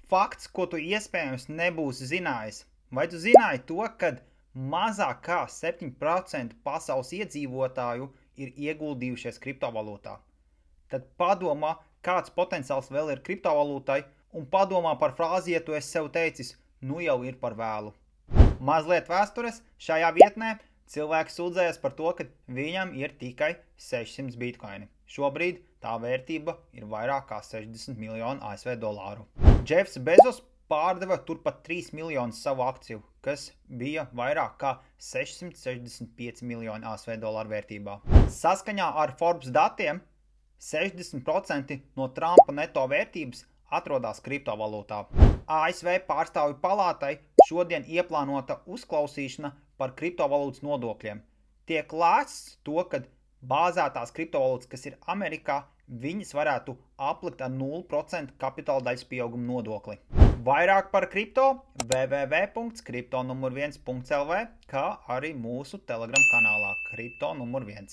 fakts, ko tu iespējams nebūsi zinājis. Vai tu zināji to, ka mazāk kā 7% pasaules iedzīvotāju ir ieguldījušies kriptovalūtā? Tad padomā, kāds potenciāls vēl ir kriptovalūtai, un padomā par frāzi, ja tu esi sev teicis, nu jau ir par vēlu. Mazliet vēstures šajā vietnē cilvēki sūdzējas par to, ka viņam ir tikai 600 bitkoini. Šobrīd tā vērtība ir vairāk kā 60 miljonu ASV dolāru. Jeffs Bezos pārdeva turpat 3 miljonus savu akciju, kas bija vairāk kā 665 miljoni ASV dolāru vērtībā. Saskaņā ar Forbes datiem 60% no Trumpa neto vērtības atrodas kriptovalūtā. ASV pārstāvju palātai šodien ieplānota uzklausīšana par kriptovalūtas nodokļiem. Tiek lēsts to, ka bāzētās kriptovalūtas, kas ir Amerikā, viņas varētu aplikt ar 0% kapitāla daļas pieauguma nodokli. Vairāk par kripto www.kriptonumur1.lv, kā arī mūsu Telegram kanālā Kripto numur 1.